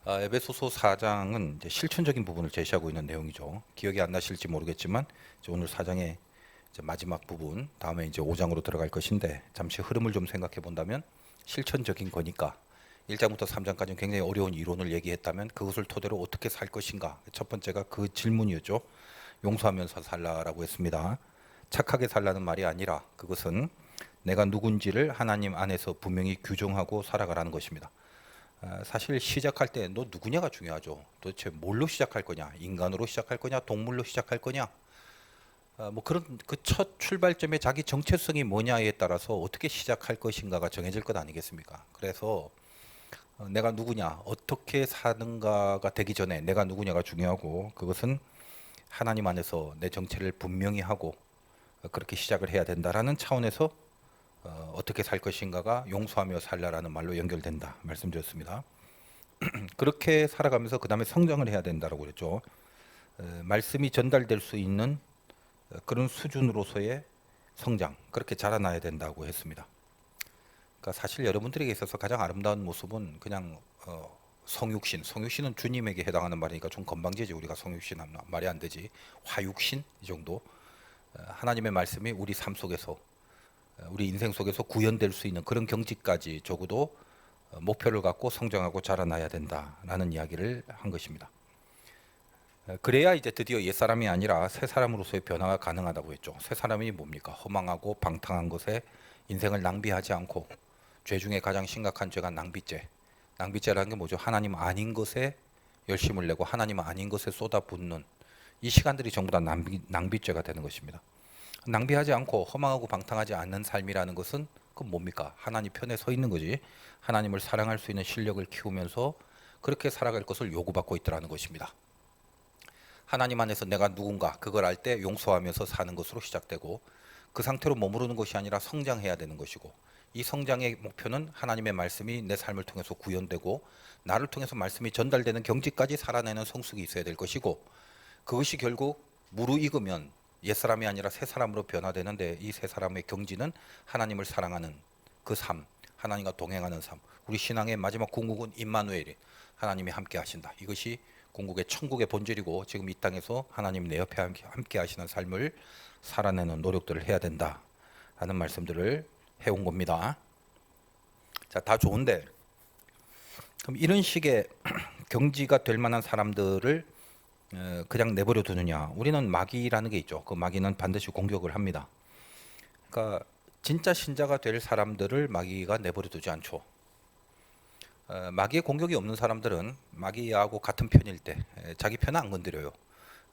에베소서 4장은 이제 실천적인 부분을 제시하고 있는 내용이죠. 기억이 안 나실지 모르겠지만 이제 오늘 4장의 이제 마지막 부분, 다음에 이제 5장으로 들어갈 것인데 잠시 흐름을 좀 생각해 본다면 실천적인 거니까 1장부터 3장까지는 굉장히 어려운 이론을 얘기했다면 그것을 토대로 어떻게 살 것인가. 첫 번째가 그 질문이었죠. 용서하면서 살라라고 했습니다. 착하게 살라는 말이 아니라 그것은 내가 누군지를 하나님 안에서 분명히 규정하고 살아가라는 것입니다. 사실 시작할 때 너 누구냐가 중요하죠. 도대체 뭘로 시작할 거냐? 인간으로 시작할 거냐? 동물로 시작할 거냐? 뭐 그런 그 첫 출발점에 자기 정체성이 뭐냐에 따라서 어떻게 시작할 것인가가 정해질 것 아니겠습니까? 그래서 내가 누구냐, 어떻게 사는가가 되기 전에 내가 누구냐가 중요하고 그것은 하나님 안에서 내 정체를 분명히 하고 그렇게 시작을 해야 된다라는 차원에서 어떻게 살 것인가가 용서하며 살라라는 말로 연결된다 말씀드렸습니다. 그렇게 살아가면서 그 다음에 성장을 해야 된다고 그랬죠. 말씀이 전달될 수 있는 그런 수준으로서의 성장, 그렇게 자라나야 된다고 했습니다. 그러니까 사실 여러분들에게 있어서 가장 아름다운 모습은 그냥 성육신은 주님에게 해당하는 말이니까 좀 건방지지. 우리가 성육신 하면 말이 안 되지. 화육신 이 정도. 하나님의 말씀이 우리 삶 속에서 우리 인생 속에서 구현될 수 있는 그런 경지까지 적어도 목표를 갖고 성장하고 자라나야 된다라는 이야기를 한 것입니다. 그래야 이제 드디어 옛사람이 아니라 새 사람으로서의 변화가 가능하다고 했죠. 새 사람이 뭡니까? 허망하고 방탕한 것에 인생을 낭비하지 않고, 죄 중에 가장 심각한 죄가 낭비죄. 낭비죄라는 게 뭐죠? 하나님 아닌 것에 열심을 내고 하나님 아닌 것에 쏟아붓는 이 시간들이 전부 다 낭비죄가 되는 것입니다. 낭비하지 않고 허망하고 방탕하지 않는 삶이라는 것은 그건 뭡니까? 하나님 편에 서 있는 거지. 하나님을 사랑할 수 있는 실력을 키우면서 그렇게 살아갈 것을 요구받고 있더라는 것입니다. 하나님 안에서 내가 누군가 그걸 알 때 용서하면서 사는 것으로 시작되고, 그 상태로 머무르는 것이 아니라 성장해야 되는 것이고, 이 성장의 목표는 하나님의 말씀이 내 삶을 통해서 구현되고 나를 통해서 말씀이 전달되는 경지까지 살아내는 성숙이 있어야 될 것이고, 그것이 결국 무르익으면 옛사람이 아니라 새 사람으로 변화되는데, 이 새 사람의 경지는 하나님을 사랑하는 그 삶, 하나님과 동행하는 삶. 우리 신앙의 마지막 궁극은 임마누엘이 하나님이 함께 하신다. 이것이 궁극의 천국의 본질이고, 지금 이 땅에서 하나님 내 옆에 함께 하시는 삶을 살아내는 노력들을 해야 된다 하는 말씀들을 해온 겁니다. 자, 다 좋은데 그럼 이런 식의 경지가 될 만한 사람들을 그냥 내버려 두느냐? 우리는 마귀라는 게 있죠. 그 마귀는 반드시 공격을 합니다. 그러니까 진짜 신자가 될 사람들을 마귀가 내버려 두지 않죠. 마귀의 공격이 없는 사람들은 마귀하고 같은 편일 때 자기 편은 안 건드려요.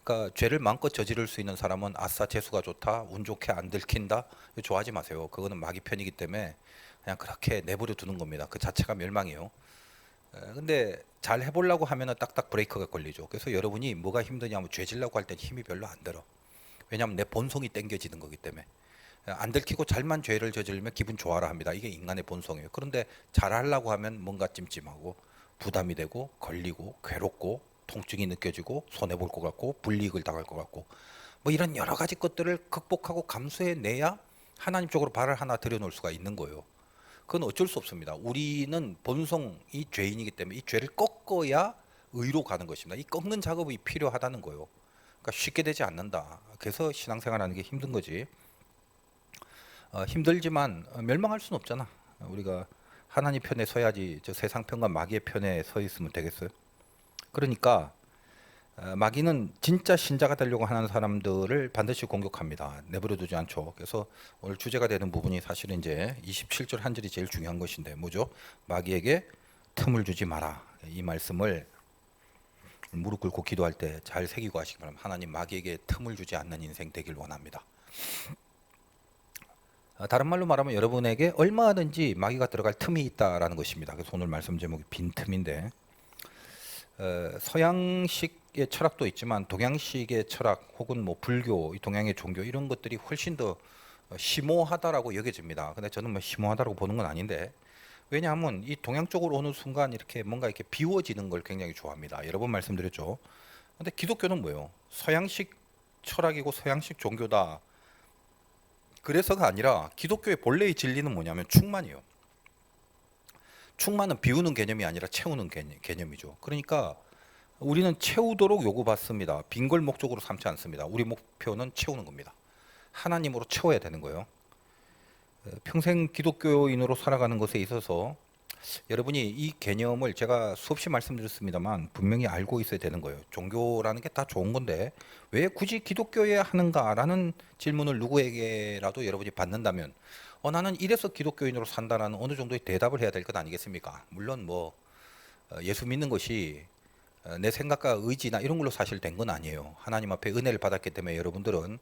그러니까 죄를 마음껏 저지를 수 있는 사람은 아싸 재수가 좋다, 운 좋게 안 들킨다, 좋아하지 마세요. 그거는 마귀 편이기 때문에 그냥 그렇게 내버려 두는 겁니다. 그 자체가 멸망이에요. 근데 잘 해보려고 하면은 딱딱 브레이크가 걸리죠. 그래서 여러분이 뭐가 힘드냐면 죄 지려고 할 땐 힘이 별로 안 들어. 왜냐하면 내 본성이 땡겨지는 거기 때문에. 안 들키고 잘만 죄를 저지르면 기분 좋아라 합니다. 이게 인간의 본성이에요. 그런데 잘하려고 하면 뭔가 찜찜하고 부담이 되고 걸리고 괴롭고 통증이 느껴지고 손해볼 것 같고 불이익을 당할 것 같고, 뭐 이런 여러 가지 것들을 극복하고 감수해내야 하나님 쪽으로 발을 하나 들여놓을 수가 있는 거예요. 그건 어쩔 수 없습니다. 우리는 본성이 죄인이기 때문에 이 죄를 꺾어야 의로 가는 것입니다. 이 꺾는 작업이 필요하다는 거예요. 그러니까 쉽게 되지 않는다. 그래서 신앙생활하는 게 힘든 거지. 힘들지만 멸망할 수는 없잖아. 우리가 하나님 편에 서야지 저 세상 편과 마귀의 편에 서 있으면 되겠어요? 그러니까 마귀는 진짜 신자가 되려고 하는 사람들을 반드시 공격합니다. 내버려 두지 않죠. 그래서 오늘 주제가 되는 부분이 사실은 이제 27절 한 절이 제일 중요한 것인데 뭐죠? 마귀에게 틈을 주지 마라. 이 말씀을 무릎 꿇고 기도할 때 잘 새기고 하시기 바랍니다. 하나님, 마귀에게 틈을 주지 않는 인생 되길 원합니다. 다른 말로 말하면 여러분에게 얼마든지 마귀가 들어갈 틈이 있다라는 것입니다. 그래서 오늘 말씀 제목이 빈틈인데, 서양식의 철학도 있지만 동양식의 철학 혹은 뭐 불교, 동양의 종교 이런 것들이 훨씬 더 심오하다라고 여겨집니다. 근데 저는 뭐 심오하다라고 보는 건 아닌데, 왜냐하면 이 동양 쪽으로 오는 순간 이렇게 뭔가 이렇게 비워지는 걸 굉장히 좋아합니다. 여러 번 말씀드렸죠. 근데 기독교는 뭐예요? 서양식 철학이고 서양식 종교다. 그래서가 아니라 기독교의 본래의 진리는 뭐냐면 충만이에요. 충만은 비우는 개념이 아니라 채우는 개념이죠. 그러니까 우리는 채우도록 요구받습니다. 빈 걸 목적으로 삼지 않습니다. 우리 목표는 채우는 겁니다. 하나님으로 채워야 되는 거예요. 평생 기독교인으로 살아가는 것에 있어서 여러분이 이 개념을 제가 수없이 말씀드렸습니다만 분명히 알고 있어야 되는 거예요. 종교라는 게 다 좋은 건데 왜 굳이 기독교에 하는가라는 질문을 누구에게라도 여러분이 받는다면 나는 이래서 기독교인으로 산다라는 어느 정도의 대답을 해야 될 것 아니겠습니까? 물론 뭐 예수 믿는 것이 내 생각과 의지나 이런 걸로 사실 된 건 아니에요. 하나님 앞에 은혜를 받았기 때문에 여러분들은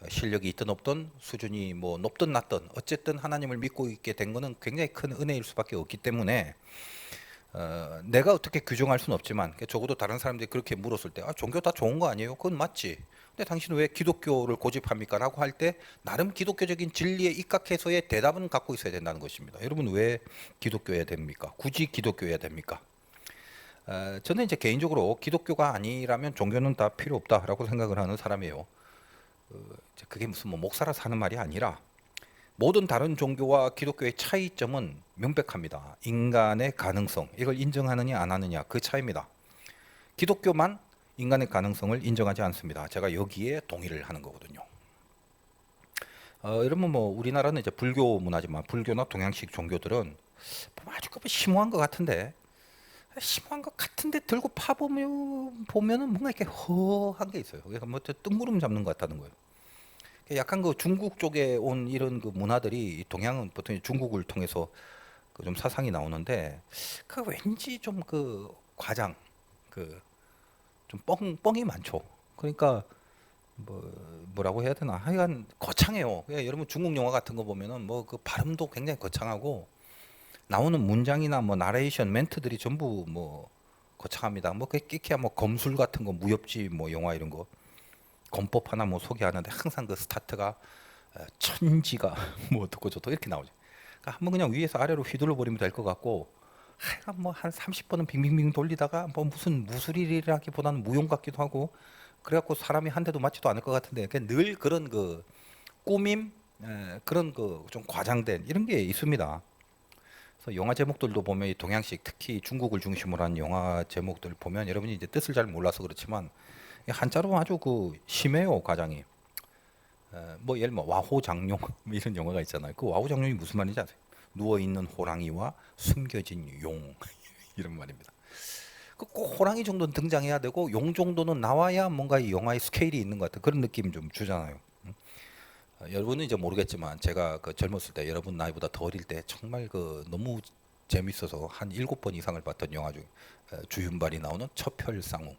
실력이 있든 없든 수준이 뭐 높든 낮든 어쨌든 하나님을 믿고 있게 된 거는 굉장히 큰 은혜일 수밖에 없기 때문에 내가 어떻게 규정할 수는 없지만 적어도 다른 사람들이 그렇게 물었을 때 종교 다 좋은 거 아니에요? 그건 맞지. 근데 당신은 왜 기독교를 고집합니까? 라고 할 때 나름 기독교적인 진리에 입각해서의 대답은 갖고 있어야 된다는 것입니다. 여러분 왜 기독교여야 됩니까? 굳이 기독교여야 됩니까? 저는 이제 개인적으로 기독교가 아니라면 종교는 다 필요 없다라고 생각을 하는 사람이에요. 그게 무슨 뭐 목사라서 하는 말이 아니라 모든 다른 종교와 기독교의 차이점은 명백합니다. 인간의 가능성, 이걸 인정하느냐 안 하느냐 그 차이입니다. 기독교만 인간의 가능성을 인정하지 않습니다. 제가 여기에 동의를 하는 거거든요. 여러분 뭐 우리나라는 이제 불교 문화지만 불교나 동양식 종교들은 아주 심오한 것 같은데 심오한 것 같은데 들고 보면은 뭔가 이렇게 허한 게 있어요. 그러니까 뭐 뜬구름 잡는 것 같다는 거예요. 약간 그 중국 쪽에 온 이런 그 문화들이 동양은 보통 중국을 통해서 그 좀 사상이 나오는데 그 왠지 좀 그 과장 그 좀 뻥이 많죠. 그러니까 뭐라고 해야 되나 하여간 거창해요. 여러분 중국 영화 같은 거 보면은 뭐 그 발음도 굉장히 거창하고 나오는 문장이나 뭐 나레이션 멘트들이 전부 뭐 거창합니다. 뭐 끼키야 뭐 검술 같은 거 무협지 뭐 영화 이런 거 검법 하나 뭐 소개하는데 항상 그 스타트가 천지가 뭐 어떻고 저떻고 이렇게 나오죠. 그러니까 한번 그냥 위에서 아래로 휘둘러 버리면 될 것 같고 하여간 뭐 한 30번은 빙빙빙 돌리다가 뭐 무슨 무술이라기보다는 무용 같기도 하고 그래갖고 사람이 한 대도 맞지도 않을 것 같은데 늘 그런 그 꾸밈 그런 그 좀 과장된 이런 게 있습니다. 그래서 영화 제목들도 보면 이 동양식 특히 중국을 중심으로 한 영화 제목들 보면 여러분이 이제 뜻을 잘 몰라서 그렇지만 한자로 아주 그 심해요 과장이. 뭐 예를 들면 와호장룡 이런 영화가 있잖아요. 그 와호장룡이 무슨 말인지 아세요? 누워 있는 호랑이와 숨겨진 용 이런 말입니다. 꼭 호랑이 정도는 등장해야 되고 용 정도는 나와야 뭔가 이 영화의 스케일이 있는 것 같은 그런 느낌 좀 주잖아요. 여러분은 이제 모르겠지만 제가 그 젊었을 때 여러분 나이보다 더 어릴 때 정말 그 너무 재밌어서 한 7번 이상을 봤던 영화 중 주윤발이 나오는 첩혈상웅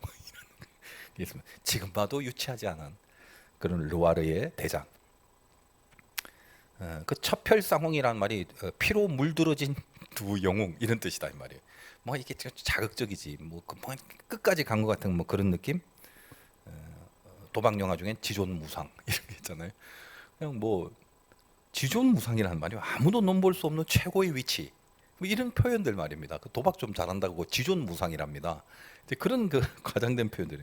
지금 봐도 유치하지 않은 그런 르와르의 대장. 그 첩혈상웅이라는 말이 피로 물들어진 두 영웅 이런 뜻이다 이 말이에요. 뭐 이게 자극적이지 뭐 끝까지 간 것 같은 뭐 그런 느낌. 도박 영화 중엔 지존무상 이런 게 있잖아요. 그냥 뭐 지존무상이라는 말이 아무도 넘볼 수 없는 최고의 위치 뭐 이런 표현들 말입니다. 그 도박 좀 잘한다고 지존무상이랍니다. 이제 그런 그 과장된 표현들이.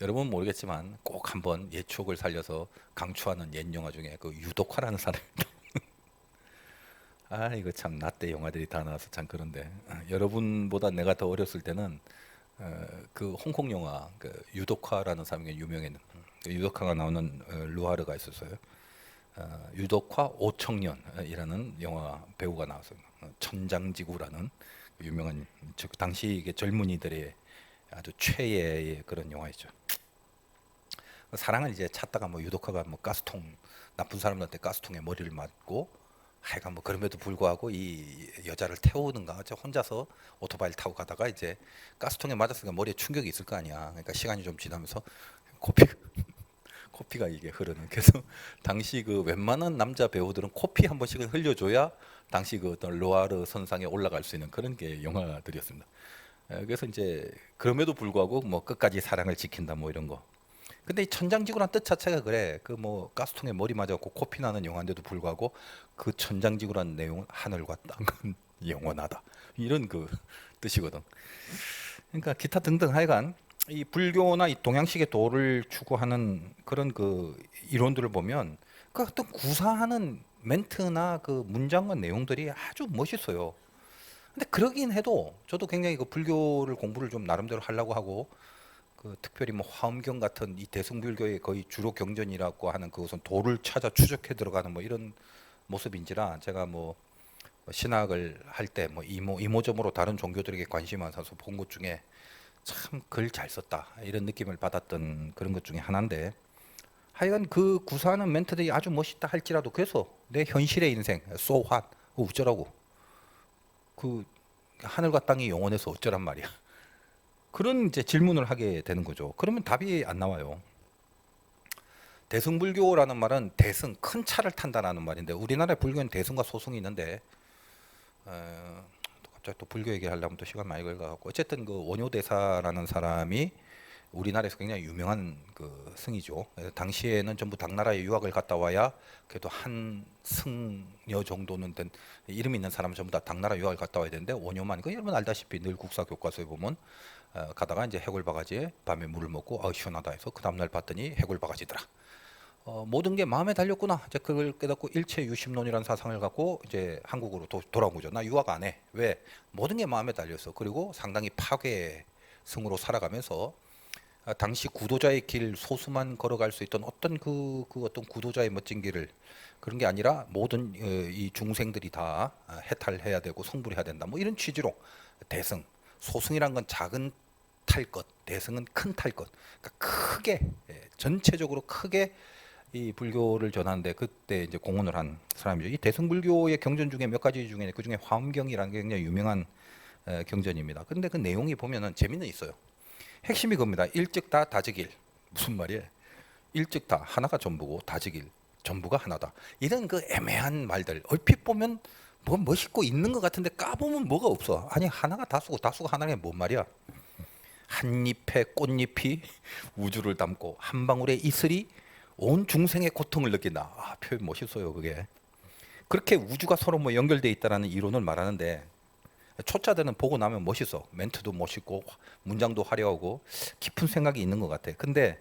여러분 모르겠지만 꼭 한번 옛 추억을 살려서 강추하는 옛 영화 중에 그 유독화라는 사람이 이거 참 나 때 영화들이 다 나와서 참 그런데 여러분보다 내가 더 어렸을 때는 그 홍콩 영화 그 유독화라는 사람이 유명했는 유독화가 나오는 루하르가 있었어요. 유독화 오청년이라는 영화 배우가 나왔어요. 천장지구라는 유명한 즉 당시 이게 젊은이들의 아주 최애의 그런 영화이죠. 사랑을 이제 찾다가 뭐 유독화가 뭐 가스통 나쁜 사람들한테 가스통에 머리를 맞고 하여간 뭐 그럼에도 불구하고 이 여자를 태우는가 혼자서 오토바이를 타고 가다가 이제 가스통에 맞았으니까 머리에 충격이 있을 거 아니야. 그러니까 시간이 좀 지나면서 코피가 이게 흐르는. 그래서 당시 그 웬만한 남자 배우들은 코피 한 번씩은 흘려줘야 당시 그 어떤 로아르 선상에 올라갈 수 있는 그런 게 영화들이었습니다. 그래서 이제 그럼에도 불구하고 뭐 끝까지 사랑을 지킨다 뭐 이런 거. 근데 이 천장지구란 뜻 자체가 그래. 그 뭐 가스통에 머리 맞아갖고 코피 나는 영화인데도 불구하고 그 천장지구란 내용은 하늘과 땅은 영원하다. 이런 그 뜻이거든. 그러니까 기타 등등 하여간 이 불교나 이 동양식의 도를 추구하는 그런 그 이론들을 보면 그 어떤 구사하는 멘트나 그 문장과 내용들이 아주 멋있어요. 근데 그러긴 해도 저도 굉장히 그 불교를 공부를 좀 나름대로 하려고 하고 그 특별히 뭐 화엄경 같은 이 대승불교의 거의 주로 경전이라고 하는 그것은 도를 찾아 추적해 들어가는 뭐 이런 모습인지라 제가 뭐 신학을 할 때 뭐 이모저모로 다른 종교들에게 관심이 많아서 본 것 중에 참 글 잘 썼다 이런 느낌을 받았던 그런 것 중에 하나인데 하여간 그 구사하는 멘트들이 아주 멋있다 할지라도 그래서 내 현실의 인생 so what 어쩌라고 그 하늘과 땅이 영원해서 어쩌란 말이야 그런 이제 질문을 하게 되는 거죠. 그러면 답이 안 나와요. 대승불교라는 말은 대승 큰 차를 탄다라는 말인데 우리나라의 불교는 대승과 소승이 있는데 갑자기 또 불교 얘기하려면 또 시간 많이 걸려갖고 어쨌든 그 원효대사라는 사람이 우리나라에서 굉장히 유명한 그 승이죠. 당시에는 전부 당나라에 유학을 갔다 와야 그래도 한 승려 정도는 된 이름 있는 사람은 전부 다 당나라 유학을 갔다 와야 되는데 원효만 그 여러분 알다시피 늘 국사 교과서에 보면 가다가 이제 해골바가지에 밤에 물을 먹고 시원하다 해서 그 다음날 봤더니 해골바가지더라. 모든 게 마음에 달렸구나. 이제 그걸 깨닫고 일체 유심론이라는 사상을 갖고 이제 한국으로 돌아온 거죠. 나 유학 안 해. 왜? 모든 게 마음에 달렸어. 그리고 상당히 파괴승으로 살아가면서 당시 구도자의 길 소수만 걸어갈 수 있던 어떤 그 어떤 구도자의 멋진 길을 그런 게 아니라 모든 이 중생들이 다 해탈해야 되고 성불해야 된다. 뭐 이런 취지로 대승, 소승이란 건 작은 탈 것, 대승은 큰 탈 것. 그러니까 크게 전체적으로 크게 이 불교를 전하는데 그때 이제 공헌을 한 사람이죠. 이 대승불교의 경전 중에 몇 가지 중에 그 중에 화엄경이라는 게 굉장히 유명한 경전입니다. 그런데 그 내용이 보면은 재미는 있어요. 핵심이 그겁니다. 일찍다 다지길 무슨 말이에요? 일찍다 하나가 전부고 다지길 전부가 하나다. 이런 그 애매한 말들 얼핏 보면 뭐 멋있고 있는 것 같은데 까보면 뭐가 없어. 아니 하나가 다수고 다수가 하나가 뭔 말이야? 한 잎의 꽃잎이 우주를 담고 한 방울의 이슬이 온 중생의 고통을 느낀다. 표현 멋있어요 그게. 그렇게 우주가 서로 뭐 연결돼 있다라는 이론을 말하는데 초짜들은 보고 나면 멋있어. 멘트도 멋있고 문장도 화려하고 깊은 생각이 있는 것 같아. 근데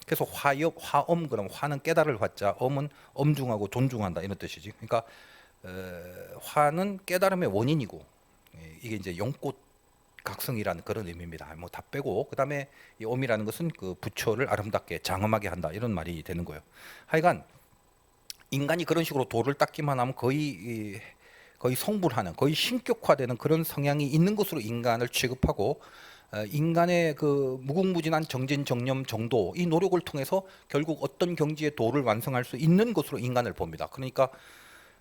그래서 화엽, 화엄 그럼 화는 깨달을 화자, 엄은 엄중하고 존중한다 이런 뜻이지. 그러니까 화는 깨달음의 원인이고 이게 이제 용꽃 각성이라는 그런 의미입니다. 뭐 다 빼고 그다음에 이 엄이라는 것은 그 부처를 아름답게 장엄하게 한다 이런 말이 되는 거예요. 하여간 인간이 그런 식으로 도를 닦기만 하면 거의 성불하는 거의 신격화되는 그런 성향이 있는 것으로 인간을 취급하고 인간의 그 무궁무진한 정진정념 정도 이 노력을 통해서 결국 어떤 경지의 도를 완성할 수 있는 것으로 인간을 봅니다. 그러니까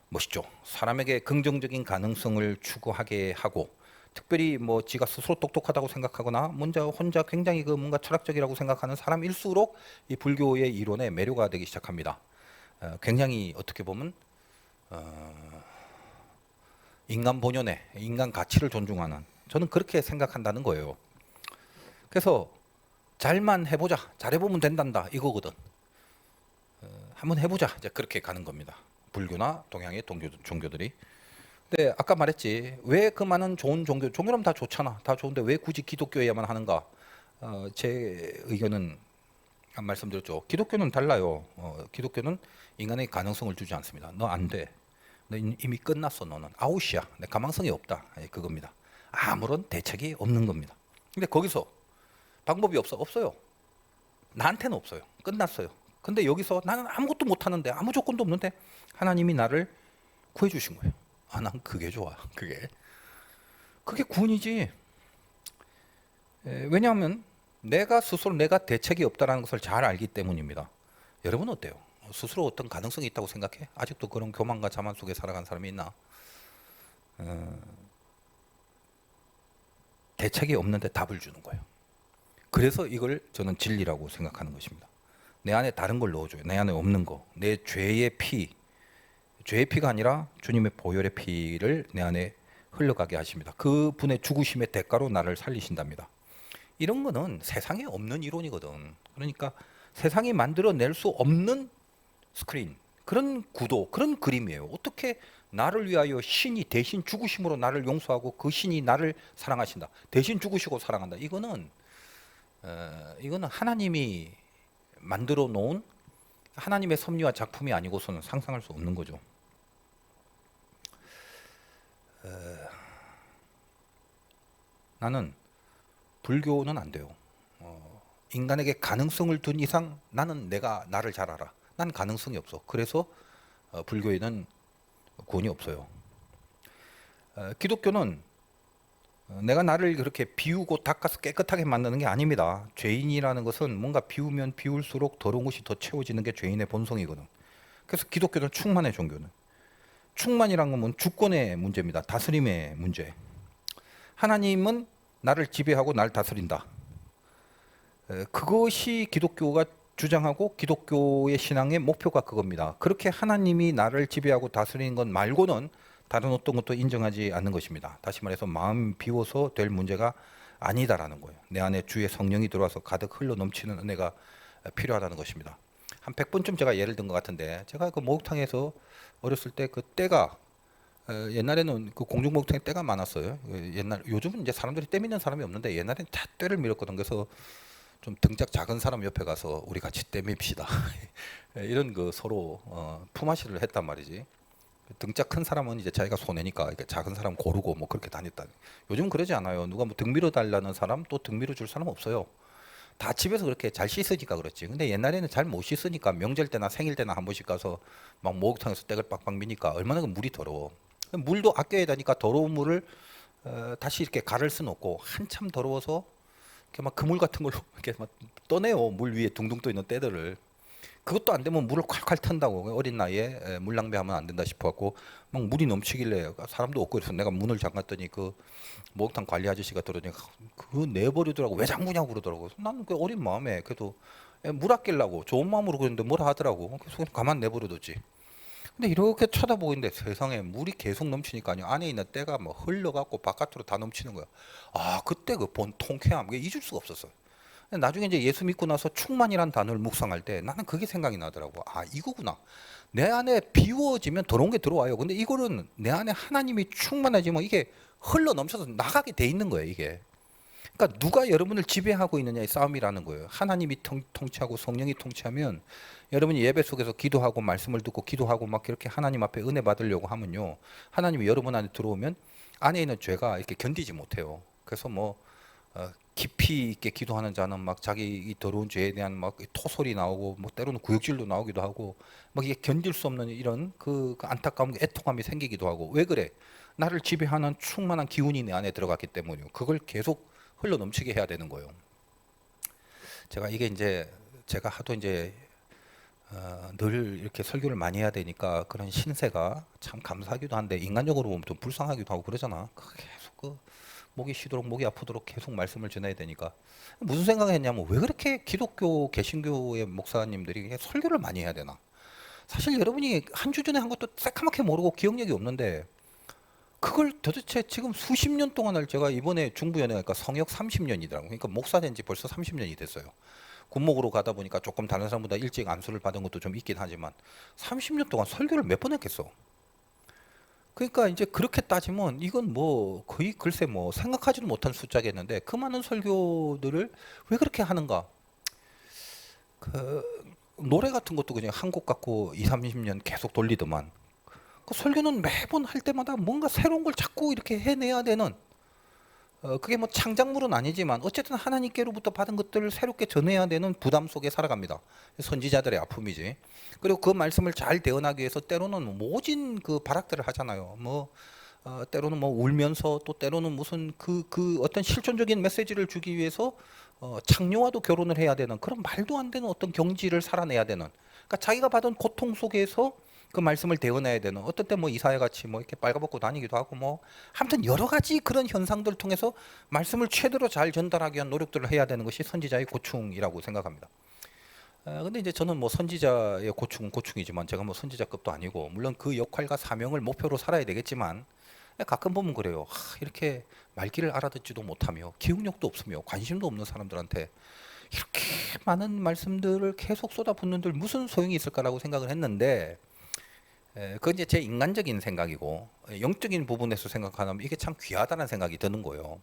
멋있죠. 사람에게 긍정적인 가능성을 추구하게 하고 특별히 뭐 지가 스스로 똑똑하다고 생각하거나 혼자 굉장히 그 뭔가 철학적이라고 생각하는 사람일수록 이 불교의 이론에 매료가 되기 시작합니다. 굉장히 어떻게 보면 인간 본연의 인간 가치를 존중하는 저는 그렇게 생각한다는 거예요. 그래서 잘만 해보자, 잘해보면 된단다 이거거든. 한번 해보자 이제 그렇게 가는 겁니다. 불교나 동양의 종교들이. 근데 아까 말했지 왜 그 많은 좋은 종교라면 다 좋잖아, 다 좋은데 왜 굳이 기독교에야만 하는가? 제 의견은 안 말씀드렸죠. 기독교는 달라요. 기독교는 인간의 가능성을 주지 않습니다. 너 안 돼. 너 이미 끝났어. 너는 아웃이야. 내 가망성이 없다. 그겁니다. 아무런 대책이 없는 겁니다. 근데 거기서 방법이 없어요. 나한테는 없어요. 끝났어요. 근데 여기서 나는 아무것도 못하는데 아무 조건도 없는데 하나님이 나를 구해주신 거예요. 난 그게 좋아. 그게 구원이지. 왜냐하면 내가 스스로 내가 대책이 없다는 것을 잘 알기 때문입니다. 여러분 어때요? 스스로 어떤 가능성이 있다고 생각해? 아직도 그런 교만과 자만 속에 살아간 사람이 있나? 대책이 없는데 답을 주는 거예요. 그래서 이걸 저는 진리라고 생각하는 것입니다. 내 안에 다른 걸 넣어줘요. 내 안에 없는 거. 내 죄의 피가 아니라 주님의 보혈의 피를 내 안에 흘러가게 하십니다. 그 분의 죽으심의 대가로 나를 살리신답니다. 이런 거는 세상에 없는 이론이거든. 그러니까 세상이 만들어낼 수 없는 스크린, 그런 구도, 그런 그림이에요. 어떻게 나를 위하여 신이 대신 죽으심으로 나를 용서하고 그 신이 나를 사랑하신다. 대신 죽으시고 사랑한다. 이거는 하나님이 만들어 놓은 하나님의 섭리와 작품이 아니고서는 상상할 수 없는 거죠. 나는 불교는 안 돼요. 인간에게 가능성을 둔 이상 나는 내가 나를 잘 알아. 난 가능성이 없어. 그래서 불교에는 구원이 없어요. 기독교는 내가 나를 그렇게 비우고 닦아서 깨끗하게 만드는 게 아닙니다. 죄인이라는 것은 뭔가 비우면 비울수록 더러운 것이 더 채워지는 게 죄인의 본성이거든. 그래서 기독교는 충만의 종교는. 충만이란 건 주권의 문제입니다. 다스림의 문제. 하나님은 나를 지배하고 날 다스린다. 그것이 기독교가 주장하고 기독교의 신앙의 목표가 그겁니다. 그렇게 하나님이 나를 지배하고 다스리는 것 말고는 다른 어떤 것도 인정하지 않는 것입니다. 다시 말해서 마음 비워서 될 문제가 아니다라는 거예요. 내 안에 주의 성령이 들어와서 가득 흘러 넘치는 은혜가 필요하다는 것입니다. 한 100번쯤 제가 예를 든 것 같은데, 제가 그 목욕탕에서 어렸을 때 그 때가 옛날에는 그 공중 목욕탕에 때가 많았어요. 요즘은 이제 사람들이 때 미는 사람이 없는데 옛날에는 다 때를 밀었거든. 그래서 좀 등짝 작은 사람 옆에 가서 우리 같이 때 밉시다. 이런 그 서로 품앗이를 했단 말이지. 등짝 큰 사람은 이제 자기가 손해니까 이렇게 작은 사람 고르고 뭐 그렇게 다녔다. 요즘은 그러지 않아요. 누가 뭐 등 밀어 달라는 사람 또 등 밀어 줄 사람 없어요. 다 집에서 그렇게 잘 씻으니까 그렇지. 근데 옛날에는 잘 못 씻으니까 명절 때나 생일 때나 한 번씩 가서 막 목욕탕에서 떼를 빡빡 미니까 얼마나 그 물이 더러워. 물도 아껴야 되니까 더러운 물을 다시 이렇게 가를 수는 없고 한참 더러워서 이렇게 막 그물 같은 걸로 이렇게 막 떠내요. 물 위에 둥둥 떠 있는 때들을. 그것도 안 되면 물을 콸콸 턴다고. 어린 나이에 물 낭비하면 안 된다 싶어갖고 막 물이 넘치길래 사람도 없고 그래서 내가 문을 잠갔더니 그 목욕탕 관리 아저씨가 들어오니까 그거 내버리더라고. 왜 잠그냐고 그러더라고. 나는 그 어린 마음에 그래도 물 아끼려고 좋은 마음으로 그랬는데 뭐라 하더라고. 그래서 그냥 가만 내버려뒀지. 근데 이렇게 쳐다보고 있는데 세상에 물이 계속 넘치니까 안에 있는 때가 뭐 흘러갖고 바깥으로 다 넘치는 거야. 아, 그때 그 본 통쾌함 그게 잊을 수가 없었어요. 나중에 이제 예수 믿고 나서 충만이란 단어를 묵상할 때 나는 그게 생각이 나더라고. 아, 이거구나. 내 안에 비워지면 더러운 게 들어와요. 근데 이거는 내 안에 하나님이 충만해지면 이게 흘러 넘쳐서 나가게 돼 있는 거예요, 이게. 그러니까 누가 여러분을 지배하고 있느냐의 싸움이라는 거예요. 하나님이 통치하고 성령이 통치하면 여러분이 예배 속에서 기도하고 말씀을 듣고 기도하고 막 이렇게 하나님 앞에 은혜 받으려고 하면요. 하나님이 여러분 안에 들어오면 안에 있는 죄가 이렇게 견디지 못해요. 그래서 뭐 깊이 있게 기도하는 자는 막 자기 이 더러운 죄에 대한 막 토솔이 나오고 뭐 때로는 구역질도 나오기도 하고 막 이게 견딜 수 없는 이런 그 안타까움, 애통함이 생기기도 하고. 왜 그래? 나를 지배하는 충만한 기운이 내 안에 들어갔기 때문이요. 그걸 계속 흘러 넘치게 해야 되는 거예요. 제가 이게 이제 제가 하도 이제 늘 이렇게 설교를 많이 해야 되니까 그런 신세가 참 감사하기도 한데 인간적으로 보면 좀 불쌍하기도 하고 그러잖아. 계속 그 목이 쉬도록 목이 아프도록 계속 말씀을 전해야 되니까 무슨 생각을 했냐면 왜 그렇게 기독교 개신교의 목사님들이 설교를 많이 해야 되나? 사실 여러분이 한 주 전에 한 것도 새카맣게 모르고 기억력이 없는데 그걸 도대체 지금 수십 년 동안을 제가 이번에 중부연회 가니까 성역 30년이더라고요. 그러니까 목사 된 지 벌써 30년이 됐어요. 군목으로 가다 보니까 조금 다른 사람보다 일찍 안수를 받은 것도 좀 있긴 하지만 30년 동안 설교를 몇 번 했겠어. 그러니까 이제 그렇게 따지면 이건 뭐 거의 글쎄 뭐 생각하지도 못한 숫자겠는데 그 많은 설교들을 왜 그렇게 하는가? 그 노래 같은 것도 그냥 한 곡 갖고 2, 30년 계속 돌리더만 그 설교는 매번 할 때마다 뭔가 새로운 걸 자꾸 이렇게 해내야 되는 그게 뭐 창작물은 아니지만 어쨌든 하나님께로부터 받은 것들을 새롭게 전해야 되는 부담 속에 살아갑니다. 선지자들의 아픔이지. 그리고 그 말씀을 잘 대언하기 위해서 때로는 모진 그 발악들을 하잖아요. 뭐 때로는 뭐 울면서 또 때로는 무슨 그 어떤 실존적인 메시지를 주기 위해서 창녀와도 결혼을 해야 되는 그런 말도 안 되는 어떤 경지를 살아내야 되는. 그러니까 자기가 받은 고통 속에서 그 말씀을 대언해야 되는 어떤 때 뭐 이사야 같이 뭐 이렇게 빨가벗고 다니기도 하고 뭐 아무튼 여러 가지 그런 현상들을 통해서 말씀을 최대로 잘 전달하기 위한 노력들을 해야 되는 것이 선지자의 고충이라고 생각합니다. 근데 이제 저는 뭐 선지자의 고충은 고충이지만 제가 뭐 선지자급도 아니고 물론 그 역할과 사명을 목표로 살아야 되겠지만 가끔 보면 그래요. 이렇게 말귀를 알아듣지도 못하며 기억력도 없으며 관심도 없는 사람들한테 이렇게 많은 말씀들을 계속 쏟아붓는들 무슨 소용이 있을까라고 생각을 했는데 그건 이제 제 인간적인 생각이고 영적인 부분에서 생각하면 이게 참 귀하다는 생각이 드는 거예요.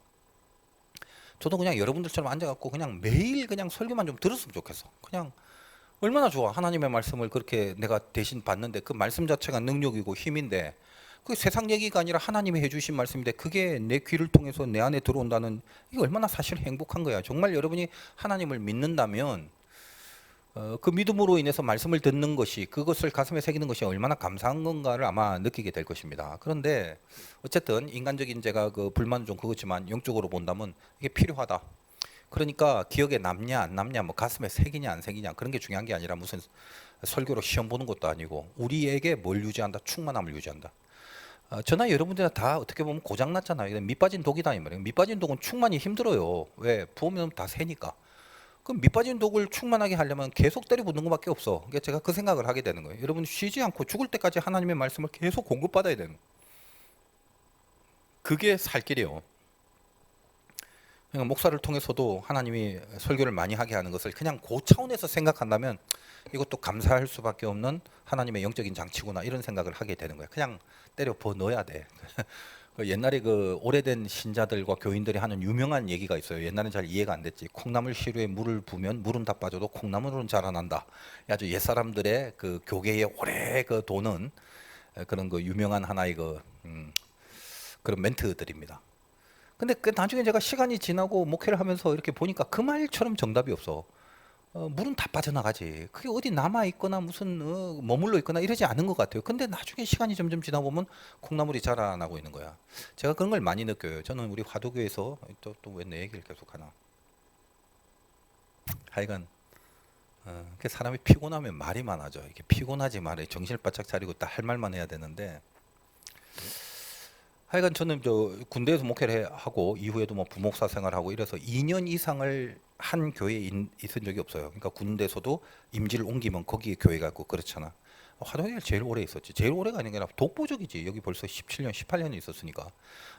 저도 그냥 여러분들처럼 앉아갖고 그냥 매일 그냥 설교만 좀 들었으면 좋겠어. 그냥 얼마나 좋아. 하나님의 말씀을 그렇게 내가 대신 받는데 그 말씀 자체가 능력이고 힘인데 그 세상 얘기가 아니라 하나님이 해주신 말씀인데 그게 내 귀를 통해서 내 안에 들어온다는, 이게 얼마나 사실 행복한 거야. 정말 여러분이 하나님을 믿는다면 그 믿음으로 인해서 말씀을 듣는 것이, 그것을 가슴에 새기는 것이 얼마나 감사한 건가를 아마 느끼게 될 것입니다. 그런데 어쨌든 인간적인 제가 그 불만은 좀 그렇지만 영적으로 본다면 이게 필요하다. 그러니까 기억에 남냐 안 남냐, 뭐 가슴에 새기냐 안 새기냐, 그런 게 중요한 게 아니라 무슨 설교로 시험 보는 것도 아니고 우리에게 뭘 유지한다? 충만함을 유지한다. 저나 여러분들은 다 어떻게 보면 고장났잖아요. 밑 빠진 독이다 이 말이에요. 밑 빠진 독은 충만히 힘들어요. 왜? 부으면 다 새니까. 그럼 밑빠진 독을 충만하게 하려면 계속 때려 붓는 것밖에 없어. 그러니까 제가 그 생각을 하게 되는 거예요. 여러분 쉬지 않고 죽을 때까지 하나님의 말씀을 계속 공급받아야 되는 거예요. 그게 살 길이에요. 그러니까 목사를 통해서도 하나님이 설교를 많이 하게 하는 것을 그냥 그 차원에서 생각한다면 이것도 감사할 수밖에 없는 하나님의 영적인 장치구나, 이런 생각을 하게 되는 거예요. 그냥 때려 버 넣어야 돼. 옛날에 그 오래된 신자들과 교인들이 하는 유명한 얘기가 있어요. 옛날엔 잘 이해가 안 됐지. 콩나물 시루에 물을 부으면 물은 다 빠져도 콩나물은 자라난다. 아주 옛 사람들의 그 교계에 오래 그 도는 그런 그 유명한 하나의 그런 멘트들입니다. 근데 그 나중에 제가 시간이 지나고 목회를 하면서 이렇게 보니까 그 말처럼 정답이 없어. 물은 다 빠져나가지. 그게 어디 남아 있거나 무슨 머물러 있거나 이러지 않은 것 같아요. 근데 나중에 시간이 점점 지나 보면 콩나물이 자라나고 있는 거야. 제가 그런 걸 많이 느껴요. 저는 우리 화도교에서 또 왜 내 얘기를 계속 하나. 하여간 사람이 피곤하면 말이 많아져. 이게 피곤하지 말해. 정신을 바짝 차리고 딱 할 말만 해야 되는데. 하여간 저는 저 군대에서 목회를 하고 이후에도 뭐 부목사 생활하고 이래서 2년 이상을 한 교회에 있은 적이 없어요. 그러니까 군대에서도 임지를 옮기면 거기에 교회가 있고 그렇잖아. 화동에 제일 오래 있었지. 제일 오래가 아니라 독보적이지. 여기 벌써 17년, 18년이 있었으니까.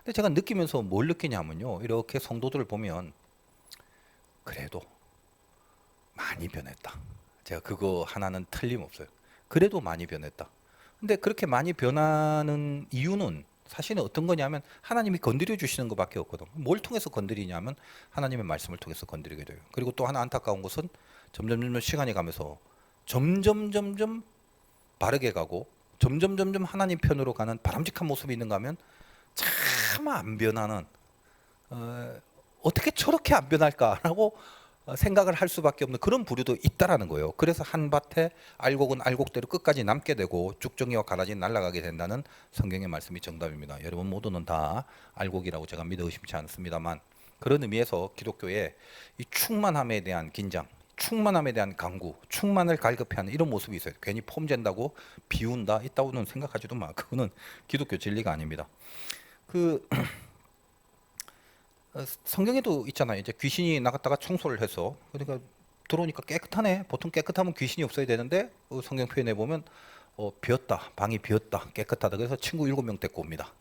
근데 제가 느끼면서 뭘 느끼냐면요. 이렇게 성도들을 보면 그래도 많이 변했다. 제가 그거 하나는 틀림없어요. 그래도 많이 변했다. 근데 그렇게 많이 변하는 이유는 사실은 어떤 거냐면 하나님이 건드려 주시는 것밖에 없거든. 뭘 통해서 건드리냐면 하나님의 말씀을 통해서 건드리게 돼요. 그리고 또 하나 안타까운 것은 점점 시간이 가면서 점점 바르게 가고 점점 하나님 편으로 가는 바람직한 모습이 있는가 하면 참 안 변하는, 어떻게 저렇게 안 변할까라고 생각을 할 수밖에 없는 그런 부류도 있다라는 거예요. 그래서 한밭에 알곡은 알곡대로 끝까지 남게 되고 쭉정이와 가라지 날아가게 된다는 성경의 말씀이 정답입니다. 여러분 모두는 다 알곡이라고 제가 믿어 의심치 않습니다만, 그런 의미에서 기독교의 이 충만함에 대한 긴장, 충만함에 대한 강구, 충만을 갈급해하는 이런 모습이 있어요. 괜히 폼 잰다고 비운다 있다고는 생각하지도 마. 그거는 기독교 진리가 아닙니다. 그 성경에도 있잖아요. 이제 귀신이 나갔다가 청소를 해서, 그러니까 들어오니까 깨끗하네. 보통 깨끗하면 귀신이 없어야 되는데 성경 표현에 보면 비었다, 방이 비었다, 깨끗하다. 그래서 친구 7명 데리고 옵니다.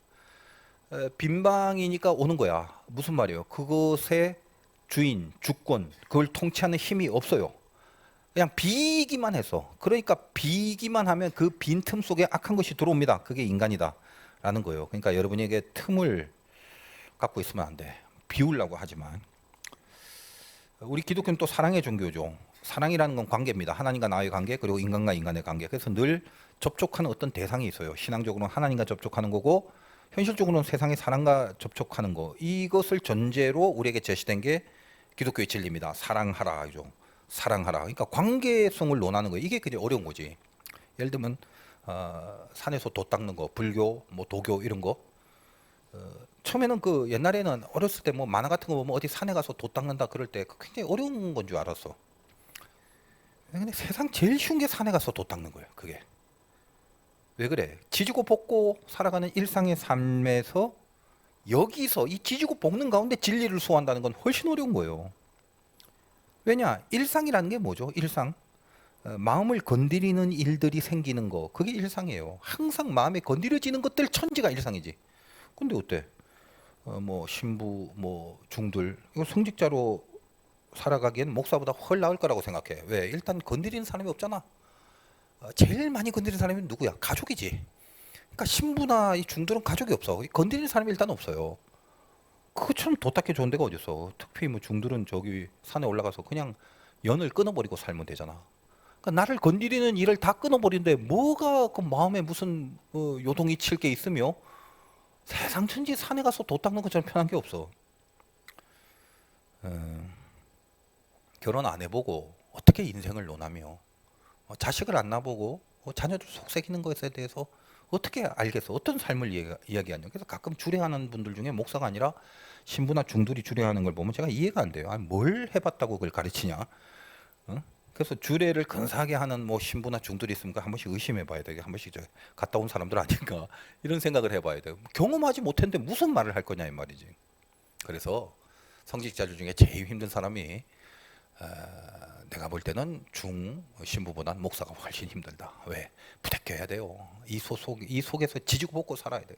빈 방이니까 오는 거야. 무슨 말이에요? 그것의 주인, 주권, 그걸 통치하는 힘이 없어요. 그냥 비기만 해서. 그러니까 비기만 하면 그 빈틈 속에 악한 것이 들어옵니다. 그게 인간이다라는 거예요. 그러니까 여러분에게 틈을 갖고 있으면 안 돼. 비우려고 하지만. 우리 기독교는 또 사랑의 종교죠. 사랑이라는 건 관계입니다. 하나님과 나의 관계, 그리고 인간과 인간의 관계. 그래서 늘 접촉하는 어떤 대상이 있어요. 신앙적으로는 하나님과 접촉하는 거고, 현실적으로는 세상의 사람과 접촉하는 거. 이것을 전제로 우리에게 제시된 게 기독교의 진리입니다. 사랑하라, 이죠. 사랑하라. 그러니까 관계성을 논하는 거예요. 이게 그냥 어려운 거지. 예를 들면 산에서 돛 닦는 거, 불교, 뭐 도교 이런 거. 처음에는 그 옛날에는 어렸을 때 뭐 만화 같은 거 보면 어디 산에 가서 돛 닦는다 그럴 때 굉장히 어려운 건 줄 알았어. 근데 세상 제일 쉬운 게 산에 가서 돛 닦는 거예요. 그게 왜 그래? 지지고 볶고 살아가는 일상의 삶에서 여기서 이 지지고 볶는 가운데 진리를 소화한다는 건 훨씬 어려운 거예요. 왜냐? 일상이라는 게 뭐죠? 일상. 마음을 건드리는 일들이 생기는 거, 그게 일상이에요. 항상 마음에 건드려지는 것들 천지가 일상이지. 근데 어때? 뭐 신부, 뭐 중들, 이거 성직자로 살아가기엔 목사보다 훨 나을 거라고 생각해. 왜? 일단 건드리는 사람이 없잖아. 제일 많이 건드리는 사람이 누구야? 가족이지. 그러니까 신부나 이 중들은 가족이 없어. 건드리는 사람이 일단 없어요. 그것처럼 도닦기 좋은 데가 어딨어. 특히 뭐 중들은 저기 산에 올라가서 그냥 연을 끊어버리고 살면 되잖아. 그러니까 나를 건드리는 일을 다 끊어버리는데 뭐가 그 마음에 무슨 요동이 칠 게 있으며 세상 천지 산에 가서 도 닦는 것처럼 편한 게 없어. 결혼 안 해보고 어떻게 인생을 논하며 자식을 안 낳아보고 자녀들 속삭이는 것에 대해서 어떻게 알겠어? 어떤 삶을 이야기하냐? 그래서 가끔 주례하는 분들 중에 목사가 아니라 신부나 중들이 주례하는 걸 보면 제가 이해가 안 돼요. 아니, 뭘 해봤다고 그걸 가르치냐? 어? 그래서 주례를 근사하게 하는 뭐 신부나 중들이 있으니까 한 번씩 의심해봐야 돼. 한 번씩 갔다 온 사람들 아닌가 이런 생각을 해봐야 돼. 경험하지 못했는데 무슨 말을 할 거냐 이 말이지. 그래서 성직자들 중에 제일 힘든 사람이 내가 볼 때는 중 신부보다는 목사가 훨씬 힘들다. 왜? 부대껴야 돼요. 이 속에서 지지고 볶고 살아야 돼.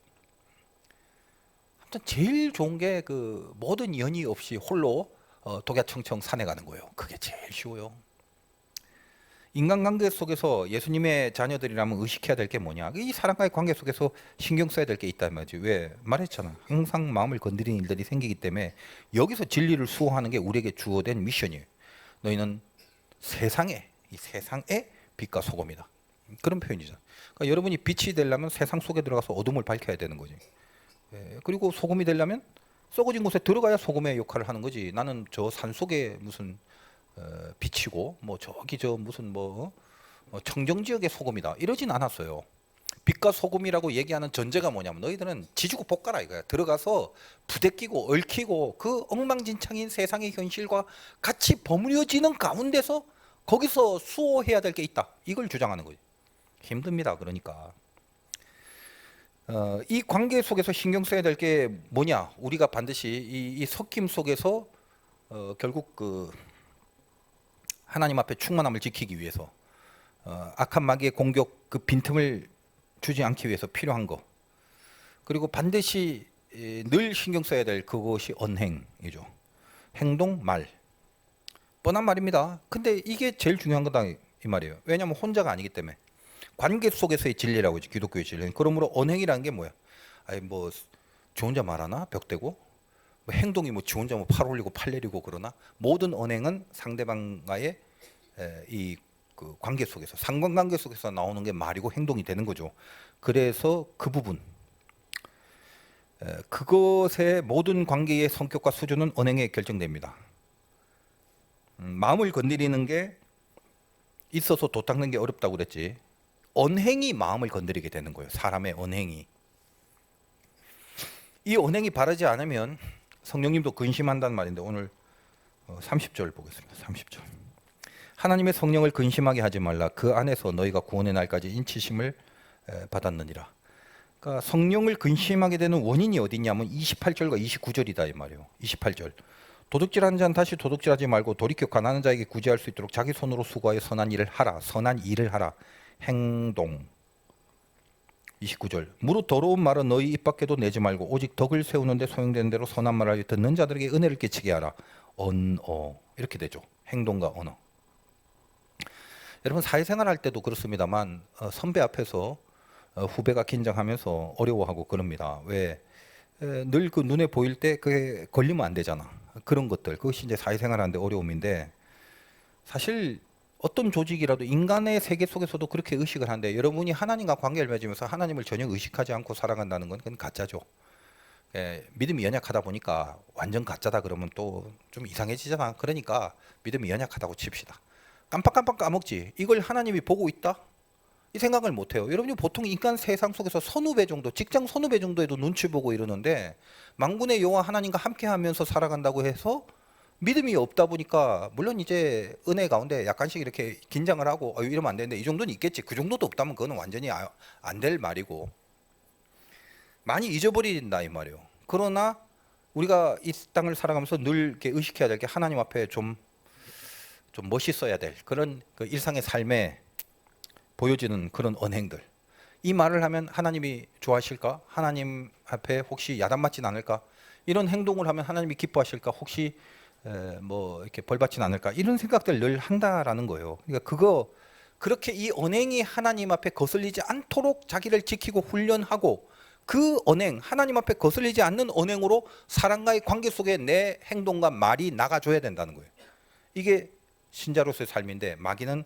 아무튼 제일 좋은 게 그 모든 연이 없이 홀로 독야청청 산에 가는 거예요. 그게 제일 쉬워요. 인간관계 속에서 예수님의 자녀들이라면 의식해야 될 게 뭐냐? 이 사람과의 관계 속에서 신경 써야 될 게 있단 말이지. 왜? 말했잖아. 항상 마음을 건드리는 일들이 생기기 때문에 여기서 진리를 수호하는 게 우리에게 주어된 미션이에요. 너희는 이 세상의 빛과 소금이다. 그런 표현이죠. 그러니까 여러분이 빛이 되려면 세상 속에 들어가서 어둠을 밝혀야 되는 거지. 그리고 소금이 되려면 썩어진 곳에 들어가야 소금의 역할을 하는 거지. 나는 저 산 속에 무슨 빛이고 뭐 저기 저 무슨 뭐 청정 지역의 소금이다 이러진 않았어요. 빛과 소금이라고 얘기하는 전제가 뭐냐면 너희들은 지지고 볶아라 이거야. 들어가서 부대끼고 얽히고 그 엉망진창인 세상의 현실과 같이 버무려지는 가운데서 거기서 수호해야 될 게 있다. 이걸 주장하는 거예요. 힘듭니다. 그러니까 이 관계 속에서 신경 써야 될 게 뭐냐? 우리가 반드시 이 섞임 속에서 결국 그 하나님 앞에 충만함을 지키기 위해서 악한 마귀의 공격 그 빈틈을 주지 않기 위해서 필요한 거. 그리고 반드시 늘 신경 써야 될 그것이 언행이죠. 행동, 말. 뻔한 말입니다. 근데 이게 제일 중요한 거다 이 말이에요. 왜냐하면 혼자가 아니기 때문에. 관계 속에서의 진리라고 하지, 기독교의 진리는. 그러므로 언행이라는 게 뭐야? 아니 뭐 저 혼자 말하나? 벽대고? 뭐 행동이 뭐 지 혼자 뭐 팔 올리고 팔 내리고 그러나? 모든 언행은 상대방과의 이 그 관계 속에서, 상관관계 속에서 나오는 게 말이고 행동이 되는 거죠. 그래서 그 부분, 그것의 모든 관계의 성격과 수준은 언행에 결정됩니다. 마음을 건드리는 게 있어서 도 닦는 게 어렵다고 그랬지. 언행이 마음을 건드리게 되는 거예요. 사람의 언행이. 이 언행이 바르지 않으면 성령님도 근심한다는 말인데 오늘 30절 보겠습니다. 30절. 하나님의 성령을 근심하게 하지 말라. 그 안에서 너희가 구원의 날까지 인치심을 받았느니라. 그러니까 성령을 근심하게 되는 원인이 어디냐면 28절과 29절이다 이 말이에요. 28절. 도둑질하는 자는 다시 도둑질하지 말고 돌이켜 가난한 자에게 구제할 수 있도록 자기 손으로 수고하여 선한 일을 하라. 선한 일을 하라. 행동. 29절. 무릇 더러운 말은 너희 입 밖에도 내지 말고 오직 덕을 세우는데 소용되는 대로 선한 말을 듣는 자들에게 은혜를 끼치게 하라. 언어. 이렇게 되죠. 행동과 언어. 여러분 사회생활 할 때도 그렇습니다만 선배 앞에서 후배가 긴장하면서 어려워하고 그럽니다. 왜? 늘 그 눈에 보일 때 그게 걸리면 안 되잖아. 그런 것들. 그것이 이제 사회생활 하는데 어려움인데 사실 어떤 조직이라도 인간의 세계 속에서도 그렇게 의식을 하는데 여러분이 하나님과 관계를 맺으면서 하나님을 전혀 의식하지 않고 살아간다는 건 그건 가짜죠. 믿음이 연약하다 보니까 완전 가짜다 그러면 또 좀 이상해지잖아. 그러니까 믿음이 연약하다고 칩시다. 깜빡깜빡 까먹지. 이걸 하나님이 보고 있다? 이 생각을 못해요. 여러분이 보통 인간 세상 속에서 선후배 정도, 직장 선후배 정도에도 눈치 보고 이러는데 만군의 여호와 하나님과 함께하면서 살아간다고 해서 믿음이 없다 보니까 물론 이제 은혜 가운데 약간씩 이렇게 긴장을 하고 이러면 안 되는데 이 정도는 있겠지. 그 정도도 없다면 그거는 완전히 안 될 말이고 많이 잊어버린다 이 말이에요. 그러나 우리가 이 땅을 살아가면서 늘 이렇게 의식해야 될 게 하나님 앞에 좀 멋있어야 될 그런 그 일상의 삶에 보여지는 그런 언행들. 이 말을 하면 하나님이 좋아하실까? 하나님 앞에 혹시 야단 맞진 않을까? 이런 행동을 하면 하나님이 기뻐하실까? 혹시 뭐 이렇게 벌 받진 않을까? 이런 생각들 늘 한다라는 거예요. 그러니까 그렇게 이 언행이 하나님 앞에 거슬리지 않도록 자기를 지키고 훈련하고 그 언행, 하나님 앞에 거슬리지 않는 언행으로 사람과의 관계 속에 내 행동과 말이 나가줘야 된다는 거예요. 이게 신자로서의 삶인데 마귀는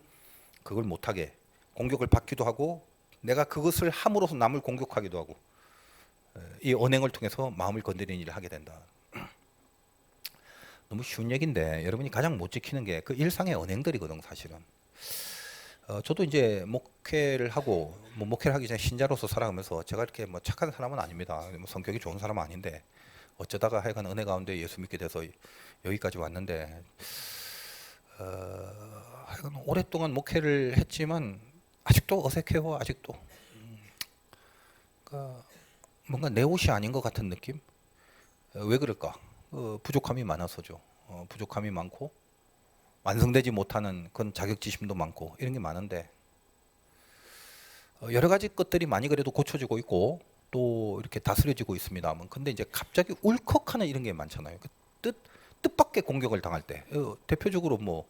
그걸 못하게 공격을 받기도 하고 내가 그것을 함으로써 남을 공격하기도 하고 이 언행을 통해서 마음을 건드리는 일을 하게 된다. 너무 쉬운 얘기인데 여러분이 가장 못 지키는 게 그 일상의 언행들이거든 사실은. 저도 이제 목회를 하고 뭐 목회를 하기 전에 신자로서 살아가면서 제가 이렇게 뭐 착한 사람은 아닙니다. 뭐 성격이 좋은 사람은 아닌데 어쩌다가 하여간 은혜 가운데 예수 믿게 돼서 여기까지 왔는데 하여간 오랫동안 목회를 했지만 아직도 어색해요. 아직도 그러니까 뭔가 내 옷이 아닌 것 같은 느낌? 왜 그럴까? 부족함이 많아서죠. 부족함이 많고 완성되지 못하는 그런 자격지심도 많고 이런 게 많은데 여러 가지 것들이 많이 그래도 고쳐지고 있고 또 이렇게 다스려지고 있습니다만 근데 이제 갑자기 울컥하는 이런 게 많잖아요. 그 뜻밖의 공격을 당할 때 대표적으로 뭐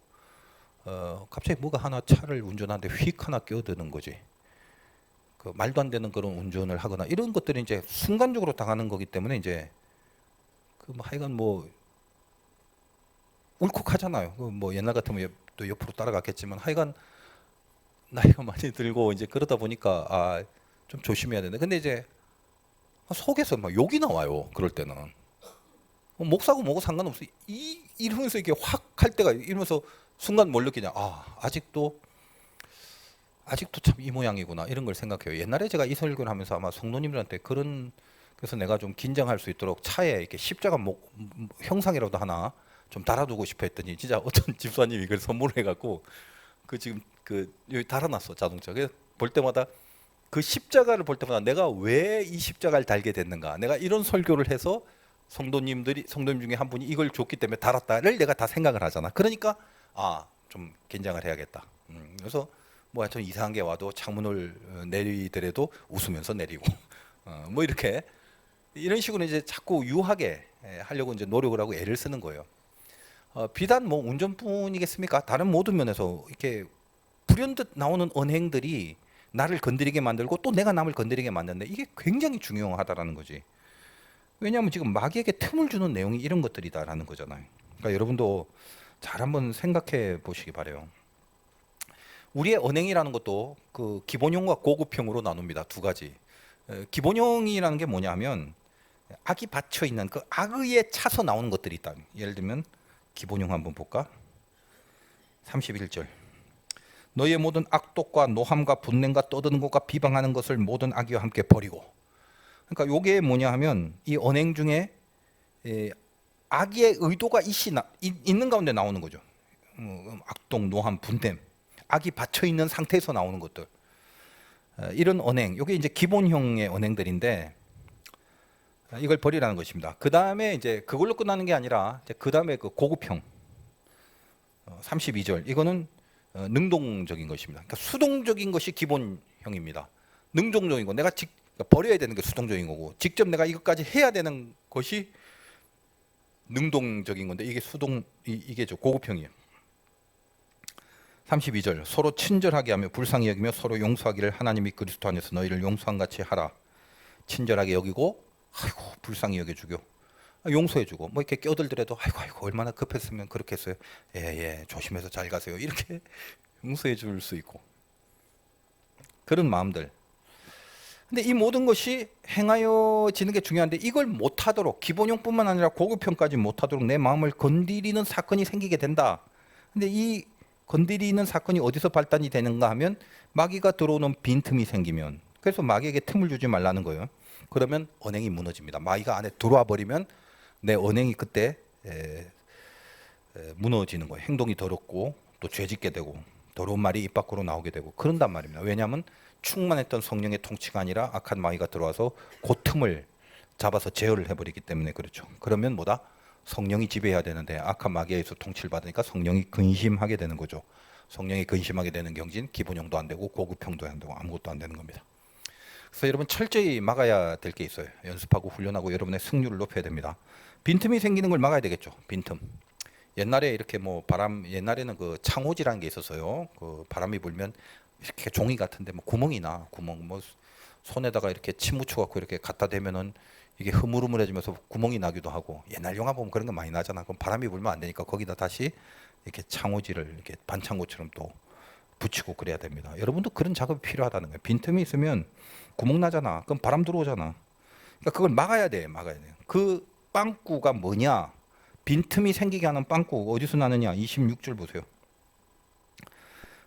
갑자기 뭐가 하나 차를 운전하는데 휙 하나 끼어드는 거지. 그 말도 안 되는 그런 운전을 하거나 이런 것들이 이제 순간적으로 당하는 거기 때문에 이제 그 뭐 하여간 뭐 울컥하잖아요. 뭐 옛날 같으면 또 옆으로 따라갔겠지만 하여간 나이가 많이 들고 이제 그러다 보니까 좀 조심해야 되는데 근데 이제 속에서 막 욕이 나와요. 그럴 때는 목사고 뭐고 상관없어. 이러면서 이게 확 할 때가 이러면서 순간 뭘 느끼냐. 아직도 참 이 모양이구나 이런 걸 생각해요. 옛날에 제가 이 설교를 하면서 아마 성도님들한테 그래서 내가 좀 긴장할 수 있도록 차에 이렇게 십자가 형상이라도 하나 좀 달아두고 싶어 했더니 진짜 어떤 집사님이 그걸 선물을 해갖고 지금 여기 달아놨어 자동차. 그래서 볼 때마다 그 십자가를 볼 때마다 내가 왜 이 십자가를 달게 됐는가. 내가 이런 설교를 해서 성도님 중에 한 분이 이걸 줬기 때문에 달았다를 내가 다 생각을 하잖아. 그러니까 좀 긴장을 해야겠다. 그래서 뭐 하여튼 이상한 게 와도 창문을 내리더라도 웃으면서 내리고 뭐 이렇게 이런 식으로 이제 자꾸 유하게 하려고 이제 노력을 하고 애를 쓰는 거예요. 비단 뭐 운전뿐이겠습니까? 다른 모든 면에서 이렇게 불현듯 나오는 언행들이 나를 건드리게 만들고 또 내가 남을 건드리게 만드는데 이게 굉장히 중요하다라는 거지. 왜냐하면 지금 마귀에게 틈을 주는 내용이 이런 것들이다라는 거잖아요. 그러니까 여러분도 잘 한번 생각해 보시기 바래요. 우리의 언행이라는 것도 그 기본형과 고급형으로 나눕니다. 두 가지. 기본형이라는 게 뭐냐면 악이 받쳐 있는 그 악의에 차서 나오는 것들이 있다. 예를 들면 기본형 한번 볼까? 31절. 너희의 모든 악독과 노함과 분냄과 떠드는 것과 비방하는 것을 모든 악의와 함께 버리고. 그러니까 요게 뭐냐 하면 이 언행 중에 악의 의도가 있는 가운데 나오는 거죠. 악독, 노함, 분냄. 악이 받쳐 있는 상태에서 나오는 것들. 이런 언행. 요게 이제 기본형의 언행들인데 이걸 버리라는 것입니다. 그 다음에 이제 그걸로 끝나는 게 아니라 그 다음에 그 고급형 32절 이거는 능동적인 것입니다. 그러니까 수동적인 것이 기본형입니다. 능동적인 거 내가 그러니까 버려야 되는 게 수동적인 거고 직접 내가 이것까지 해야 되는 것이 능동적인 건데 이게 이게 고급형이에요. 32절 서로 친절하게 하며 불쌍히 여기며 서로 용서하기를 하나님이 그리스도 안에서 너희를 용서한 같이 하라. 친절하게 여기고 아이고 불쌍히 여겨주고 용서해주고 뭐 이렇게 껴들더라도 아이고 얼마나 급했으면 그렇게 했어요. 예 조심해서 잘 가세요. 이렇게 용서해줄 수 있고 그런 마음들. 근데 이 모든 것이 행하여지는 게 중요한데 이걸 못하도록 기본형뿐만 아니라 고급형까지 못하도록 내 마음을 건드리는 사건이 생기게 된다. 근데 이 건드리는 사건이 어디서 발단이 되는가 하면 마귀가 들어오는 빈틈이 생기면 그래서 마귀에게 틈을 주지 말라는 거예요. 그러면 언행이 무너집니다. 마귀가 안에 들어와 버리면 내 언행이 그때 무너지는 거예요. 행동이 더럽고 또 죄짓게 되고 더러운 말이 입 밖으로 나오게 되고 그런단 말입니다. 왜냐하면 충만했던 성령의 통치가 아니라 악한 마귀가 들어와서 그 틈을 잡아서 제어를 해버리기 때문에 그렇죠. 그러면 뭐다? 성령이 지배해야 되는데 악한 마귀에 의해서 통치를 받으니까 성령이 근심하게 되는 거죠. 성령이 근심하게 되는 경진 기본형도 안 되고 고급형도 안 되고 아무것도 안 되는 겁니다. 그래서 여러분 철저히 막아야 될 게 있어요. 연습하고 훈련하고 여러분의 승률을 높여야 됩니다. 빈틈이 생기는 걸 막아야 되겠죠. 빈틈. 옛날에 이렇게 뭐 옛날에는 그 창호지라는 게 있었어요. 그 바람이 불면 이렇게 종이 같은데 뭐 구멍 뭐 손에다가 이렇게 침 묻혀갖고 이렇게 갖다 대면은 이게 흐물흐물해지면서 구멍이 나기도 하고 옛날 영화 보면 그런 거 많이 나잖아. 그럼 바람이 불면 안 되니까 거기다 다시 이렇게 창호지를 이렇게 반창고처럼 또 붙이고 그래야 됩니다. 여러분도 그런 작업이 필요하다는 거예요. 빈틈이 있으면 구멍 나잖아. 그럼 바람 들어오잖아. 그러니까 그걸 막아야 돼. 막아야 돼. 그 빵꾸가 뭐냐? 빈틈이 생기게 하는 빵꾸 어디서 나느냐? 26절 보세요.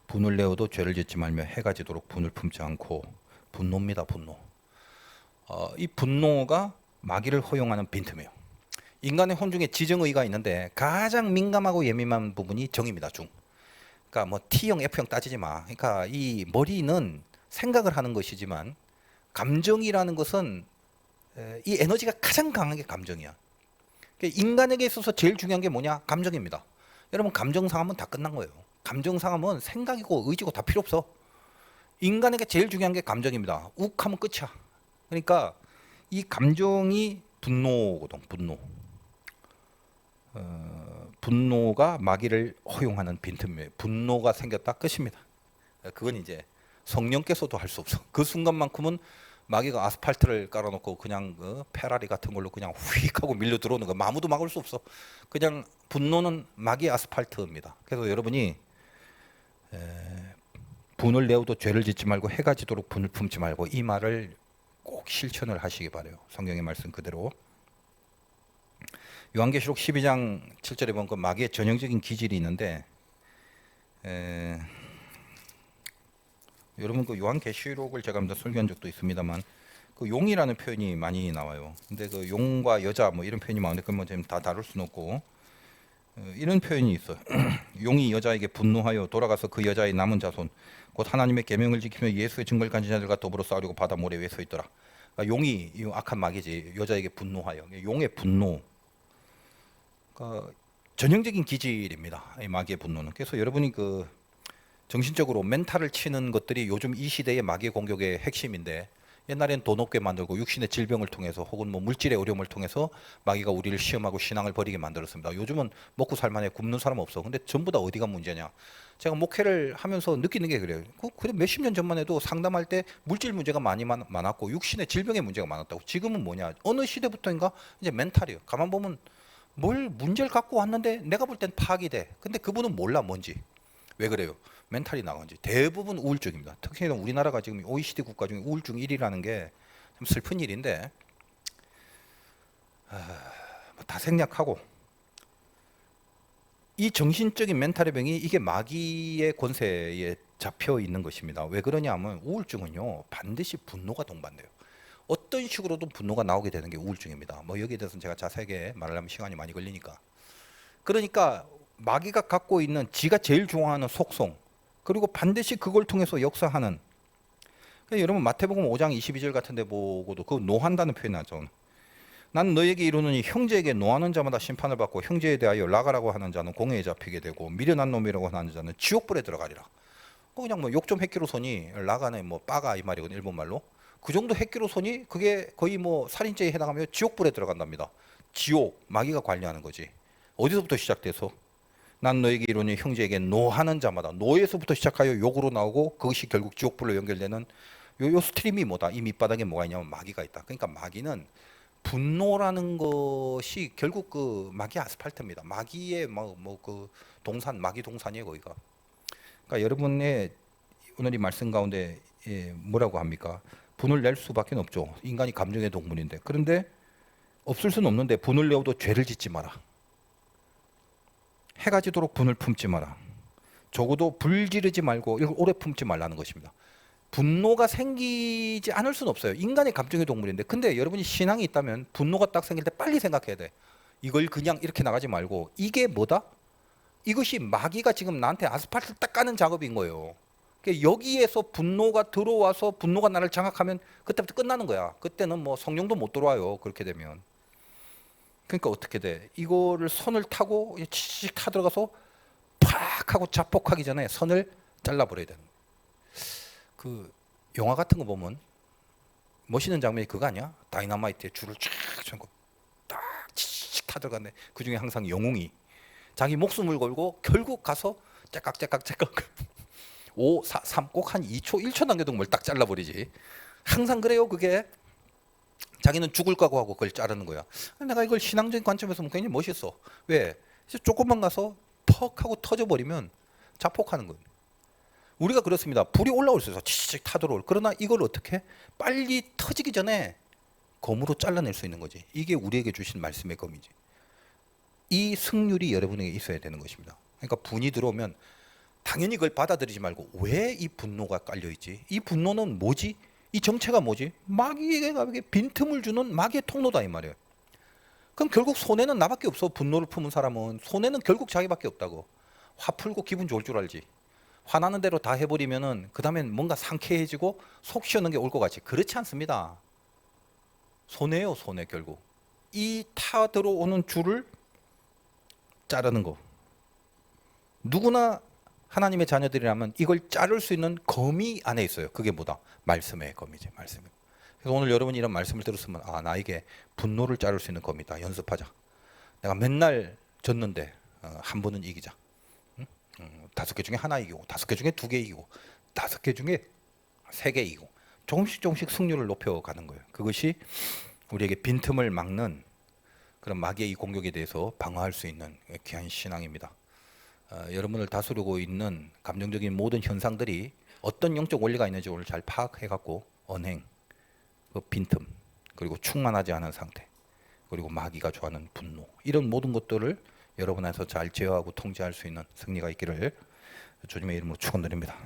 분을 내어도 죄를 짓지 말며 해가 지도록 분을 품지 않고. 분노입니다. 분노. 이 분노가 마귀를 허용하는 빈틈이에요. 인간의 혼중에 지정의가 있는데 가장 민감하고 예민한 부분이 정입니다. 중. 그러니까 뭐 T형, F형 따지지 마. 그러니까 이 머리는 생각을 하는 것이지만 감정이라는 것은 이 에너지가 가장 강한 게 감정이야. 그러니까 인간에게 있어서 제일 중요한 게 뭐냐? 감정입니다. 여러분 감정 상하면 다 끝난 거예요. 감정 상하면 생각이고 의지고 다 필요 없어. 인간에게 제일 중요한 게 감정입니다. 욱하면 끝이야. 그러니까 이 감정이 분노거든. 분노. 분노가 마귀를 허용하는 빈틈이에요. 분노가 생겼다 끝입니다. 그건 이제 성령께서도 할 수 없어. 그 순간만큼은 마귀가 아스팔트를 깔아놓고 그냥 페라리 같은 걸로 그냥 휙 하고 밀려 들어오는 거 아무도 막을 수 없어. 그냥 분노는 마귀 아스팔트입니다. 그래서 여러분이 분을 내어도 죄를 짓지 말고 해가 지도록 분을 품지 말고 이 말을 꼭 실천을 하시기 바래요. 성경의 말씀 그대로. 요한계시록 12장 7절에 보면 그 마귀의 전형적인 기질이 있는데 여러분 그 요한계시록을 제가 한번 설교한 적도 있습니다만 그 용이라는 표현이 많이 나와요. 근데 그 용과 여자 뭐 이런 표현이 많은데 그건 뭐 지금 다 다룰 수는 없고 이런 표현이 있어요. 용이 여자에게 분노하여 돌아가서 그 여자의 남은 자손 곧 하나님의 계명을 지키며 예수의 증거를 가진 자들과 더불어 싸우려고 바다 모래 위에 서 있더라. 그러니까 용이 이 악한 마귀지 여자에게 분노하여 용의 분노. 그러니까 전형적인 기질입니다. 이 마귀의 분노는. 그래서 여러분이 그 정신적으로 멘탈을 치는 것들이 요즘 이 시대의 마귀 공격의 핵심인데 옛날엔 돈 없게 만들고 육신의 질병을 통해서 혹은 뭐 물질의 어려움을 통해서 마귀가 우리를 시험하고 신앙을 버리게 만들었습니다. 요즘은 먹고 살만해 굶는 사람 없어. 근데 전부 다 어디가 문제냐? 제가 목회를 하면서 느끼는 게 그래요. 그래 몇십 년 전만 해도 상담할 때 물질 문제가 많았고 육신의 질병의 문제가 많았다고. 지금은 뭐냐? 어느 시대부터인가 이제 멘탈이에요. 가만 보면 뭘 문제를 갖고 왔는데 내가 볼 땐 파악이 돼. 근데 그분은 몰라 뭔지. 왜 그래요? 멘탈이 나간지. 대부분 우울증입니다. 특히나 우리나라가 지금 OECD 국가 중에 우울증 1위라는 게 참 슬픈 일인데 다 생략하고 이 정신적인 멘탈의 병이 이게 마귀의 권세에 잡혀 있는 것입니다. 왜 그러냐면 우울증은요 반드시 분노가 동반돼요. 어떤 식으로든 분노가 나오게 되는 게 우울증입니다. 뭐 여기에 대해서는 제가 자세하게 말을 하면 시간이 많이 걸리니까. 그러니까 마귀가 갖고 있는 지가 제일 좋아하는 속성 그리고 반드시 그걸 통해서 역사하는 그러니까 여러분 마태복음 5장 22절 같은 데 보고도 그 노한다는 표현이 나죠. 난 너에게 이르노니 형제에게 노하는 자마다 심판을 받고 형제에 대하여 라가라고 하는 자는 공회에 잡히게 되고 미련한 놈이라고 하는 자는 지옥불에 들어가리라. 그냥 뭐 욕 좀 했기로서니 라가는 뭐 빠가 이 말이거든요. 일본말로. 그 정도 했기로서니 그게 거의 뭐 살인죄에 해당하며 지옥불에 들어간답니다. 지옥 마귀가 관리하는 거지. 어디서부터 시작돼서 난 너에게 이르노니 형제에게 노하는 자마다 노에서부터 시작하여 욕으로 나오고 그것이 결국 지옥불로 연결되는 요 스트림이 뭐다? 이 밑바닥에 뭐가 있냐면 마귀가 있다. 그러니까 마귀는 분노라는 것이 결국 그 마귀 아스팔트입니다. 마귀의 뭐 그 동산 마귀 동산이에요 거기가. 그러니까 여러분의 오늘 이 말씀 가운데 뭐라고 합니까? 분을 낼 수밖에 없죠. 인간이 감정의 동물인데. 그런데 없을 수는 없는데 분을 내어도 죄를 짓지 마라. 해가 지도록 분을 품지 마라. 적어도 불 지르지 말고 이걸 오래 품지 말라는 것입니다. 분노가 생기지 않을 수는 없어요. 인간의 감정의 동물인데. 근데 여러분이 신앙이 있다면 분노가 딱 생길 때 빨리 생각해야 돼. 이걸 그냥 이렇게 나가지 말고 이게 뭐다? 이것이 마귀가 지금 나한테 아스팔트 딱 까는 작업인 거예요. 그러니까 여기에서 분노가 들어와서 분노가 나를 장악하면 그때부터 끝나는 거야. 그때는 뭐 성령도 못 들어와요. 그렇게 되면. 그러니까 어떻게 돼? 이거를 선을 타고 치익 타 들어가서 팍 하고 자폭하기 전에 선을 잘라버려야 되는 거예요. 그 영화 같은 거 보면 멋있는 장면이 그거 아니야? 다이너마이트에 줄을 쫙 쳐고 딱 치익 타 들어갔네. 그 중에 항상 영웅이 자기 목숨을 걸고 결국 가서 째깍째깍 5, 4, 3 꼭 한 2초, 1초 남겨둔 걸 딱 잘라버리지. 항상 그래요 그게. 자기는 죽을 각오하고 그걸 자르는 거야. 내가 이걸 신앙적인 관점에서 보면 굉장히 멋있어. 왜? 조금만 가서 턱 하고 터져버리면 자폭하는 거예요. 우리가 그렇습니다. 불이 올라올 수 있어. 치치치 타들어올. 그러나 이걸 어떻게 빨리 터지기 전에 검으로 잘라낼 수 있는 거지. 이게 우리에게 주신 말씀의 검이지. 이 승률이 여러분에게 있어야 되는 것입니다. 그러니까 분이 들어오면 당연히 그걸 받아들이지 말고 왜 이 분노가 깔려 있지? 이 분노는 뭐지? 이 정체가 뭐지? 마귀에게 빈틈을 주는 마귀의 통로다 이 말이에요. 그럼 결국 손해는 나밖에 없어. 분노를 품은 사람은 손해는 결국 자기밖에 없다고. 화 풀고 기분 좋을 줄 알지. 화나는 대로 다 해버리면은 그 다음엔 뭔가 상쾌해지고 속 시원한 게 올 것 같지. 그렇지 않습니다. 손해요, 손해 결국. 이 타 들어오는 줄을 자르는 거. 누구나 하나님의 자녀들이라면 이걸 자를 수 있는 검이 안에 있어요. 그게 뭐다? 말씀의 검이지, 말씀의. 그래서 오늘 여러분이 이런 말씀을 들었으면 아, 나에게 분노를 자를 수 있는 검이다. 연습하자. 내가 맨날 졌는데 한 번은 이기자. 5개 중에 하나 이기고 5개 중에 2개 이기고 5개 중에 3개 이기고 조금씩 승률을 높여가는 거예요. 그것이 우리에게 빈틈을 막는 그런 마귀의 이 공격에 대해서 방어할 수 있는 귀한 신앙입니다. 여러분을 다스리고 있는 감정적인 모든 현상들이 어떤 영적 원리가 있는지 오늘 잘 파악해갖고 언행, 그 빈틈, 그리고 충만하지 않은 상태, 그리고 마귀가 좋아하는 분노 이런 모든 것들을 여러분 안에서 잘 제어하고 통제할 수 있는 승리가 있기를 주님의 이름으로 축원드립니다.